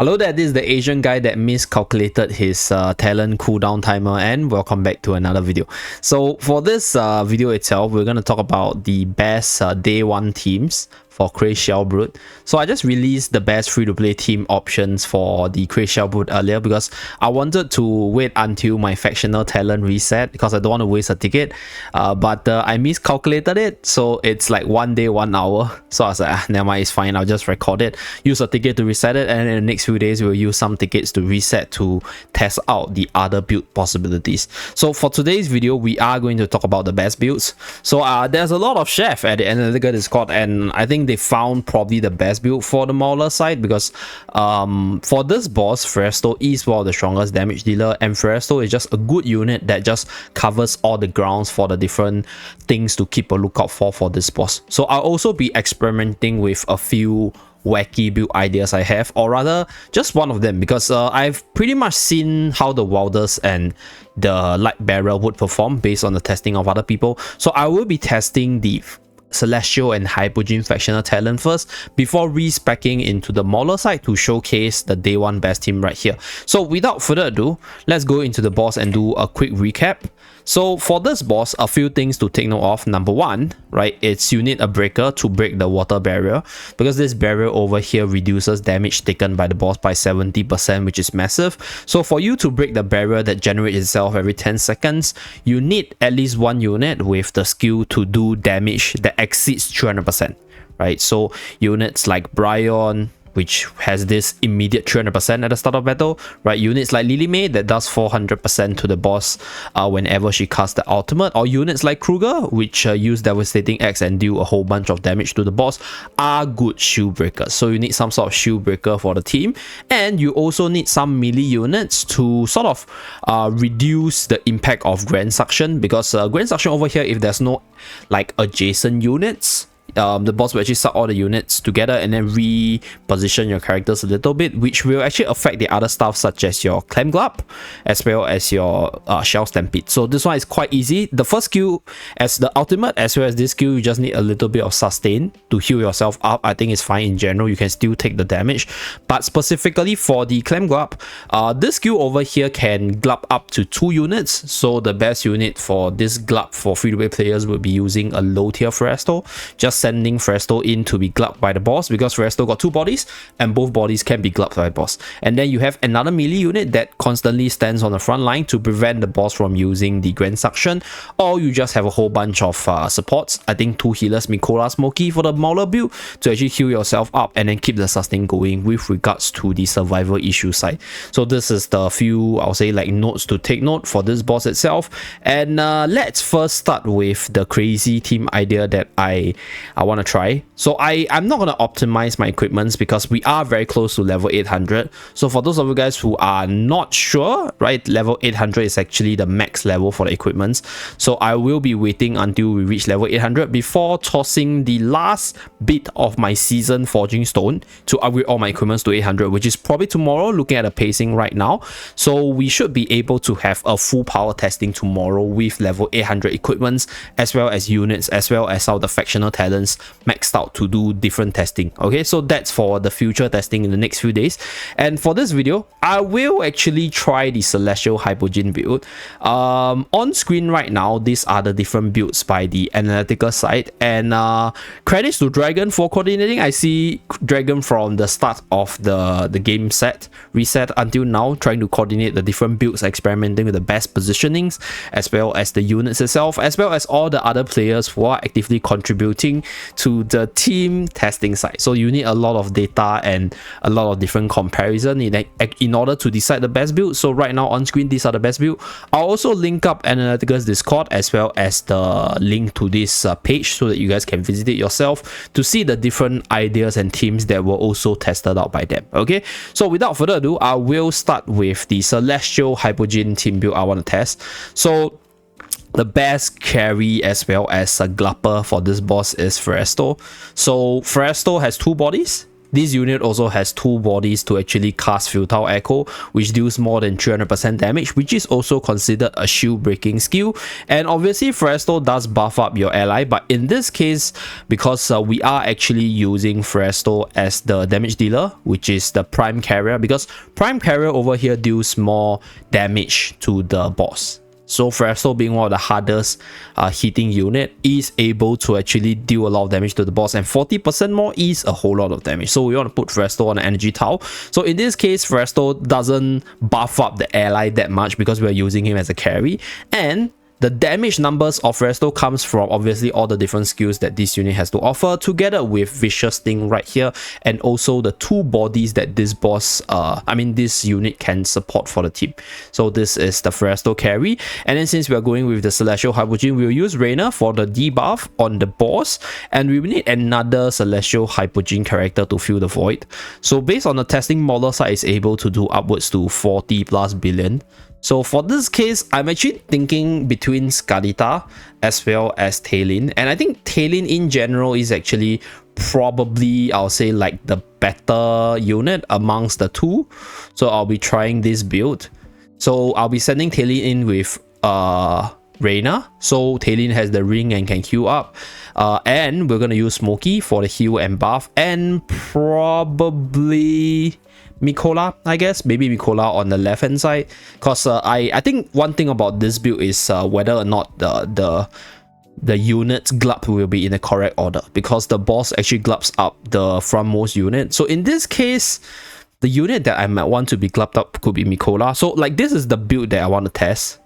Hello there, this is the Asian guy that miscalculated his talent cooldown timer, and welcome back to another video. So for this video itself, we're going to talk about the best day 1 teams for Crazed Shellbrute. So I just released the best free-to-play team options for the Crazed Shellbrute earlier because I wanted to wait until my factional talent reset because I don't want to waste a ticket, but I miscalculated it, so it's like 1 day 1 hour. So I was like, never mind, it's fine, I'll just record it, use a ticket to reset it, and in the next few days we'll use some tickets to reset to test out the other build possibilities. So for today's video, we are going to talk about the best builds. So there's a lot of chef at the Analytica Discord, and I think they found probably the best build for the Mauler side because for this boss, Feresto is one of the strongest damage dealer, and Feresto is just a good unit that just covers all the grounds for the different things to keep a lookout for this boss. So I'll also be experimenting with a few wacky build ideas I have, or rather just one of them, because I've pretty much seen how the Wilders and the Light Bearer would perform based on the testing of other people. So I will be testing the Celestial and Hypogean factional talent first before respecking into the Mauler side to showcase the day 1 best team right here. So without further ado, let's go into the boss and do a quick recap. So for this boss, a few things to take note of. Number 1, right, it's you need a breaker to break the water barrier, because this barrier over here reduces damage taken by the boss by 70%, which is massive. So for you to break the barrier that generates itself every 10 seconds, you need at least 1 unit with the skill to do damage that exceeds 300%, right? So units like Bryon, which has this immediate 300% at the start of battle, right? Units like Lily May that does 400% to the boss whenever she casts the ultimate, or units like Kruger, which use Devastating Axe and deal a whole bunch of damage to the boss, are good shield breakers. So you need some sort of shield breaker for the team, and you also need some melee units to sort of reduce the impact of Grand Suction, because Grand Suction over here, if there's no like adjacent units, the boss will actually suck all the units together and then reposition your characters a little bit, which will actually affect the other stuff such as your Clam Glub as well as your Shell Stampede. So this one is quite easy. The first skill as the ultimate as well as this skill, you just need a little bit of sustain to heal yourself up. I think it's fine in general, you can still take the damage, but specifically for the Clam Glub, this skill over here can glub up to 2 units. So the best unit for this glub for free-to-play players will be using a low tier Feresto, just sending Feresto in to be glubbed by the boss, because Feresto got 2 bodies and both bodies can be glubbed by the boss. And then you have another melee unit that constantly stands on the front line to prevent the boss from using the Grand Suction, or you just have a whole bunch of supports. I think 2 healers, Mikola, Smokey for the Mauler build to actually heal yourself up and then keep the sustain going with regards to the survival issue side. So this is the few, I'll say, like notes to take note for this boss itself. And let's first start with the crazy team idea that I want to try. So I'm not going to optimize my equipments because we are very close to level 800. So for those of you guys who are not sure, right, level 800 is actually the max level for the equipments. So I will be waiting until we reach level 800 before tossing the last bit of my season forging stone to upgrade all my equipments to 800, which is probably tomorrow, looking at the pacing right now. So we should be able to have a full power testing tomorrow with level 800 equipments as well as units, as well as some of the factional talents maxed out to do different testing. Okay, so that's for the future testing in the next few days. And for this video, I will actually try the Celestial Hypogean build. On screen right now, these are the different builds by the Analytica side, and credits to Dragon for coordinating. I see Dragon from the start of the game set reset until now, trying to coordinate the different builds, experimenting with the best positionings as well as the units itself, as well as all the other players who are actively contributing to the team testing side. So you need a lot of data and a lot of different comparison in order to decide the best build. So right now on screen, these are the best build. I'll also link up Analytica's Discord as well as the link to this page so that you guys can visit it yourself to see the different ideas and teams that were also tested out by them. Okay, so without further ado, I will start with the Celestial Hypogean team build I want to test. So the best carry as well as a glupper for this boss is Feresto. So Feresto has 2 bodies, This unit also has 2 bodies to actually cast Futile Echo, which deals more than 300% damage, which is also considered a shield breaking skill. And obviously Fresto does buff up your ally, but in this case, because we are actually using Fresto as the damage dealer, which is the Prime Carrier, because Prime Carrier over here deals more damage to the boss. So Fresto, being one of the hardest hitting unit, is able to actually deal a lot of damage to the boss, and 40% more is a whole lot of damage. So we want to put Fresto on an energy tile. So in this case, Fresto doesn't buff up the ally that much because we're using him as a carry, and the damage numbers of Fresto comes from obviously all the different skills that this unit has to offer, together with Vicious Sting right here, and also the 2 bodies that this boss, this unit can support for the team. So this is the Fresto carry, and then since we are going with the Celestial Hypogean, we'll use Reina for the debuff on the boss, and we will need another Celestial Hypogean character to fill the void. So based on the testing, Mauler side is able to do upwards to 40+ billion. So for this case, I'm actually thinking between Scalita as well as Talin, and I think Talin in general is actually probably, I'll say, like the better unit amongst the 2. So I'll be trying this build. So I'll be sending Talin in with Reina, so Talin has the ring and can heal up, and we're gonna use Smokey for the heal and buff, and probably Mikola, I guess. Maybe Mikola on the left hand side, because I think one thing about this build is whether or not the unit's glup will be in the correct order, because the boss actually glups up the frontmost unit. So in this case, the unit that I might want to be glupped up could be Mikola. So like, this is the build that I want to test.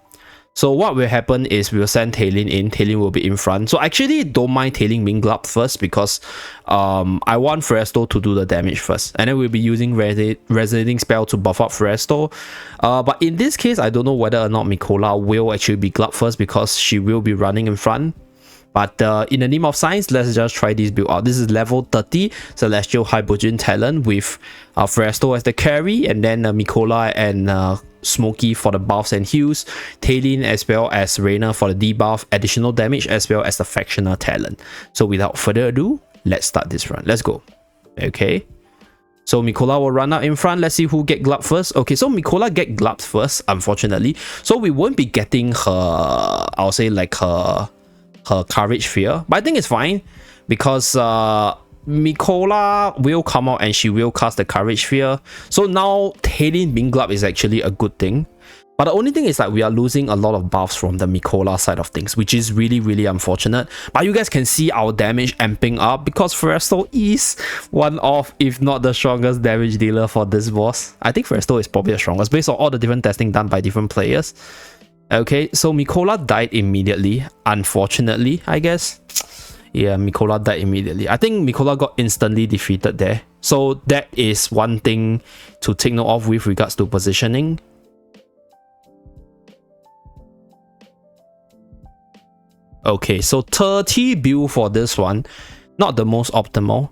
So what will happen is we'll send Talin in. Talin will be in front. So I actually don't mind Talin being glubbed first, because I want Fresto to do the damage first, and then we'll be using Resonating Spell to buff up Fresto. But in this case, I don't know whether or not Mikola will actually be glubbed first, because she will be running in front. But in the name of science, let's just try this build out. This is level 30 Celestial Hypogean Talent with Fresto as the carry, and then Mikola and Smokey for the buffs and heals, Talin as well as Reina for the debuff, additional damage, as well as the Factional Talent. So without further ado, let's start this run. Let's go. Okay. So Mikola will run out in front. Let's see who get glubbed first. Okay, so Mikola get glubbed first, unfortunately. So we won't be getting her, I'll say, like her Courage Fear, but I think it's fine, because Mikola will come out and she will cast the Courage Fear. So now Talin being glubbed is actually a good thing. But the only thing is that we are losing a lot of buffs from the Mikola side of things, which is really, really unfortunate. But you guys can see our damage amping up, because Fresto is one of, if not the strongest damage dealer for this boss. I think Fresto is probably the strongest based on all the different testing done by different players. Okay, so Mikola died immediately, unfortunately, I guess. Yeah, Mikola died immediately. I think Mikola got instantly defeated there. So that is one thing to take note of with regards to positioning. Okay, so 30 build for this one, not the most optimal.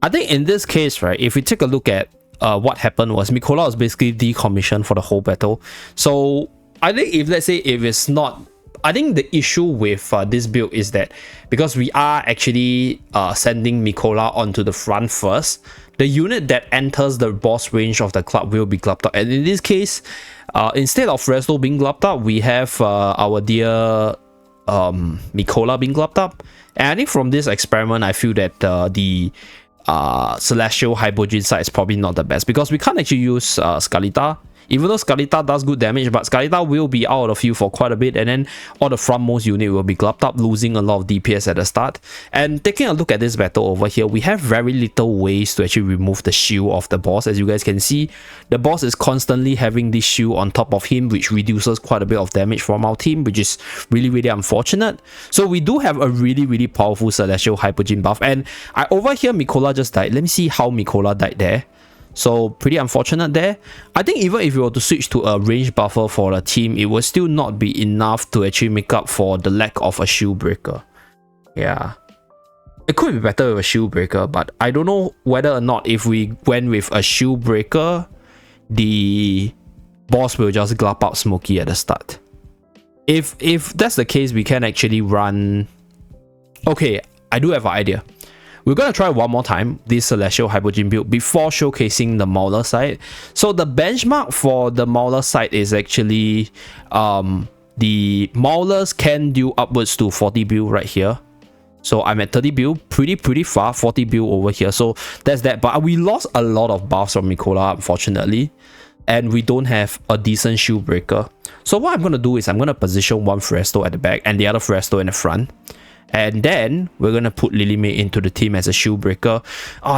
I think in this case, right, if we take a look at what happened was Mikola was basically decommissioned for the whole battle. So I think if, let's say, if it's not, I think the issue with this build is that because we are actually sending Mikola onto the front first, the unit that enters the boss range of the club will be glubbed up. And in this case, instead of Fresto being glubbed up, we have our dear Mikola being glubbed up. And I think from this experiment, I feel that the Celestial Hypogean side is probably not the best, because we can't actually use Scalita. Even though Scalita does good damage, but Scalita will be out of the field for quite a bit, and then all the frontmost unit will be glubbed up, losing a lot of DPS at the start. And taking a look at this battle over here, we have very little ways to actually remove the shield of the boss. As you guys can see, the boss is constantly having this shield on top of him, which reduces quite a bit of damage from our team, which is really, really unfortunate. So we do have a really, really powerful Celestial Hypogean buff. And over here, Mikola just died. Let me see how Mikola died there. So pretty unfortunate there. I think even if we were to switch to a range buffer for the team, it would still not be enough to actually make up for the lack of a shield breaker. Yeah, it could be better with a shield breaker, but I don't know whether or not if we went with a shield breaker, the boss will just glop out Smokey at the start. If that's the case, we can actually run... Okay, I do have an idea. we're going to try one more time this Celestial Hypogean build before showcasing the Mauler side. So the benchmark for the Mauler side is actually the Maulers can do upwards to 40 build right here. So I'm at 30 build, pretty far, 40 build over here. So that's that. But we lost a lot of buffs from Mikola, unfortunately. And we don't have a decent shield breaker. So what I'm going to do is I'm going to position one Fresto at the back and the other Fresto in the front. And then we're going to put Lilimay into the team as a shield breaker.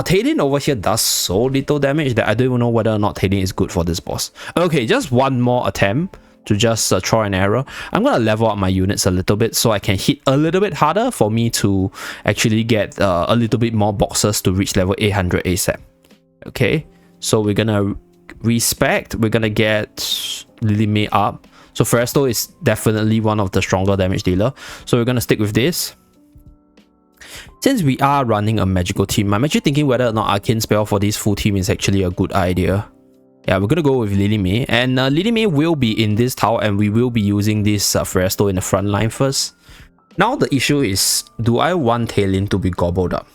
Talon over here does so little damage that I don't even know whether or not Talon is good for this boss. Okay, just one more attempt to just try and error. I'm going to level up my units a little bit so I can hit a little bit harder for me to actually get a little bit more boxes to reach level 800 ASAP. Okay, so we're going to respect. We're going to get Lilimay up. So Fresto is definitely one of the stronger damage dealer. So we're going to stick with this. Since we are running a magical team, I'm actually thinking whether or not Arcane Spell for this full team is actually a good idea. Yeah, we're going to go with Lilimay. And Lilimay will be in this tower and we will be using this Fresto in the front line first. Now the issue is, do I want Talon to be gobbled up?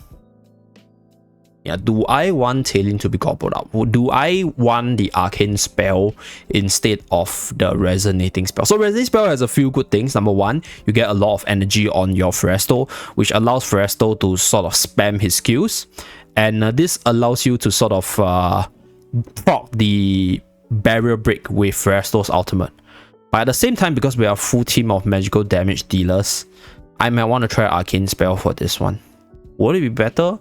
Yeah, do I want Talon to be gobbled up? Do I want the Arcane Spell instead of the Resonating Spell? So Resonating Spell has a few good things. Number one, you get a lot of energy on your Fresto, which allows Fresto to sort of spam his skills. And this allows you to sort of proc the barrier break with Fresto's ultimate. But at the same time, because we are a full team of magical damage dealers, I might want to try Arcane Spell for this one. Would it be better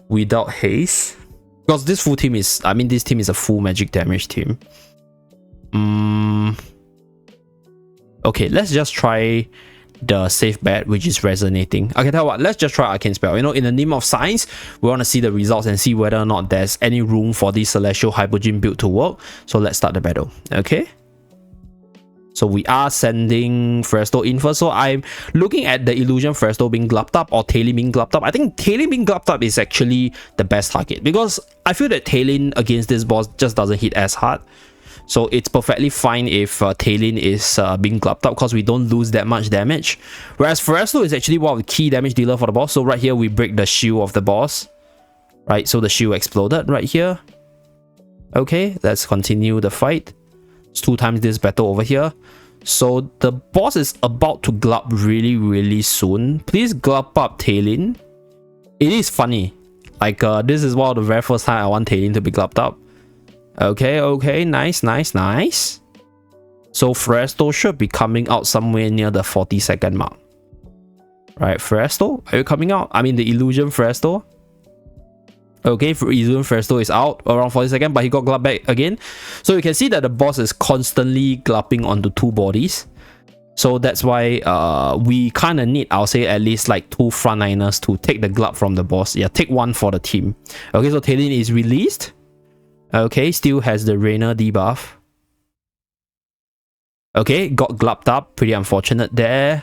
without haste? Because this full team is, I mean, this team is a full magic damage team. Okay, let's just try the safe bet, which is Resonating. Okay, tell you what, let's just try Arcane Spell. You know, in the name of science, we want to see the results and see whether or not there's any room for this Celestial Hypogean build to work. So let's start the battle. Okay, so we are sending Fresto in first. So I'm looking at the Illusion Fresto being glubbed up or Talon being glubbed up. I think Talon being glubbed up is actually the best target because I feel that Talon against this boss just doesn't hit as hard. So it's perfectly fine if Talon is being glubbed up because we don't lose that much damage. Whereas Fresto is actually one of the key damage dealer for the boss. So right here, we break the shield of the boss. Right, so the shield exploded right here. Okay, let's continue the fight. It's 2 times this battle over here. So the boss is about to glub really soon. Please glub up Talon. It is funny. Like, this is one of the very first time I want Talon to be glubbed up. Okay, nice. So Fresto should be coming out somewhere near the 40-second mark. Right, Fresto, are you coming out? I mean, the Illusion Fresto. Okay, Illusion Fresto is out around 40 seconds, but he got glubbed back again. So you can see that the boss is constantly glubbing onto 2 bodies. So that's why we kind of need, I'll say, at least like 2 frontliners to take the glub from the boss. Yeah, take 1 for the team. Okay, so Talon is released. Okay, still has the Rainer debuff. Okay, got glubbed up. Pretty unfortunate there.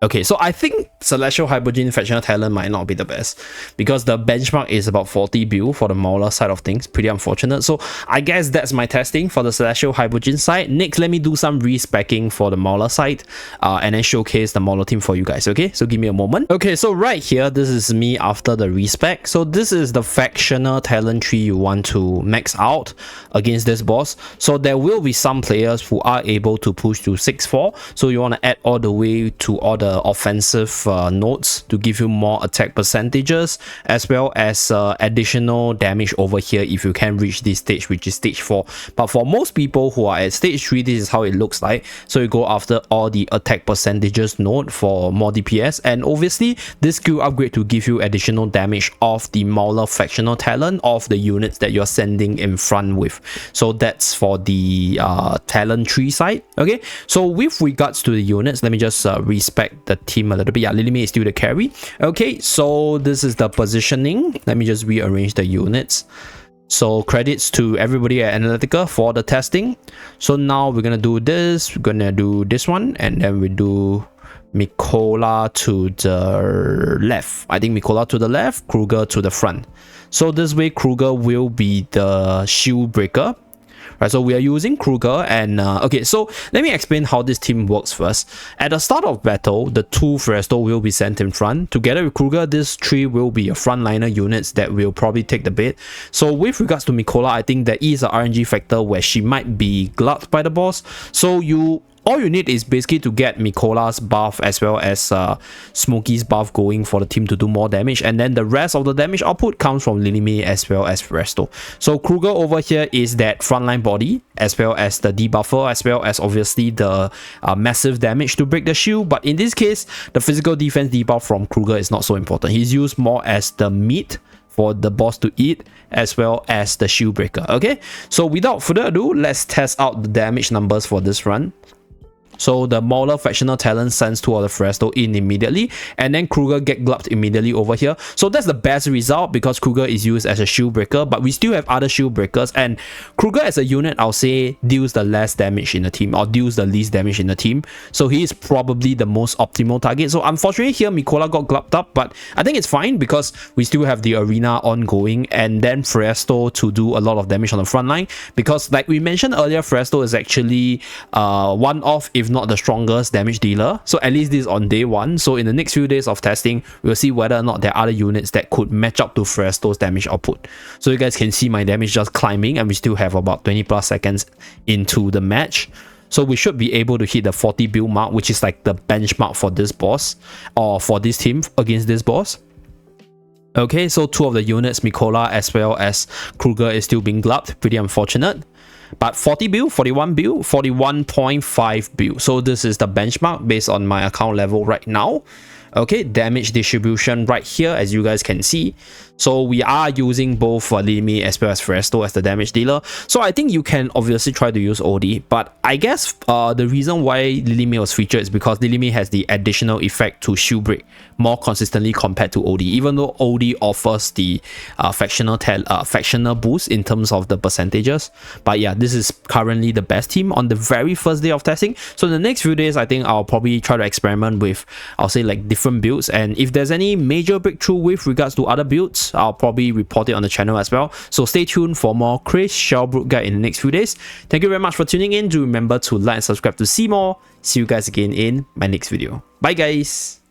Okay, so I think Celestial Hypogean Fractional Talon might not be the best because the benchmark is about 40 build for the Mauler side of things. Pretty unfortunate. So I guess that's my testing for the Celestial Hypogean side. Next, let me do some respecking for the Mauler side and then showcase the Mauler team for you guys. Okay, so give me a moment. Okay, so right here, this is me after the respec. So this is the Fractional Talon tree you want to max out against this boss. So there will be some players who are able to push to 6-4. So you want to add all the way to all the offensive nodes to give you more attack percentages as well as additional damage over here if you can reach this stage, which is stage 4. But for most people who are at stage 3, this is how it looks like. So you go after all the attack percentages node for more DPS, and obviously this skill upgrade to give you additional damage of the Mauler Fractional Talon of the units that you're sending in front with. So that's for the Talon tree side. Okay, so with regards to the units, let me just respec the team a little bit. Yeah, Lilimay is still the carry. Okay, so this is the positioning. Let me just rearrange the units. So credits to everybody at Analytica for the testing. So now we're gonna do this. We're gonna do this one, and then we do Mikola to the left. I think Mikola to the left, Kruger to the front. So this way, Kruger will be the shield breaker. right? So we are using Kruger, and okay, so let me explain how this team works first. At the start of battle, the 2 Pharesto will be sent in front. Together with Kruger, these 3 will be your frontliner units that will probably take the bait. So with regards to Mikola, I think there is an RNG factor where she might be glubbed by the boss. So all you need is basically to get Mikola's buff as well as Smokey's buff going for the team to do more damage, and then the rest of the damage output comes from Lilime as well as Pharesto. So Kruger over here is that frontline body as well as the debuffer, as well as obviously the massive damage to break the shield. But in this case, the physical defense debuff from Kruger is not so important. He's used more as the meat for the boss to eat as well as the shield breaker. Okay, so without further ado, let's test out the damage numbers for this run. So the Mauler Factional Talent sends 2 of the Pharesto in immediately, and then Kruger get glubbed immediately over here. So that's the best result because Kruger is used as a shield breaker, but we still have other shield breakers, and Kruger as a unit, I'll say, deals the less damage in the team, or deals the least damage in the team. So he is probably the most optimal target. So unfortunately here, Mikola got glubbed up, but I think it's fine because we still have the arena ongoing, and then Pharesto to do a lot of damage on the front line, because like we mentioned earlier, Pharesto is actually one of, if not the strongest damage dealer. So at least this is on day 1. So in the next few days of testing, we'll see whether or not there are other units that could match up to Pharesto's damage output. So you guys can see my damage just climbing, and we still have about 20 plus seconds into the match. So we should be able to hit the 40 build mark, which is like the benchmark for this boss, or for this team against this boss. Okay, so 2 of the units, Mikola as well as Kruger, is still being glubbed. Pretty unfortunate. But 40 build, 41 build, 41.5 build. So this is the benchmark based on my account level right now. Okay, damage distribution right here, as you guys can see. So we are using both Lilime as well as Pharesto as the damage dealer. So I think you can obviously try to use OD, but I guess the reason why Lilime was featured is because Lilime has the additional effect to shield break more consistently compared to OD, even though OD offers the factional boost in terms of the percentages. But yeah, this is currently the best team on the very first day of testing. So in the next few days, I think I'll probably try to experiment with, I'll say, like different builds, and if there's any major breakthrough with regards to other builds, I'll probably report it on the channel as well. So stay tuned for more Crazed Shellbrute guide in the next few days. Thank you very much for tuning in. Do remember to like and subscribe to see more. See you guys again in my next video. Bye guys.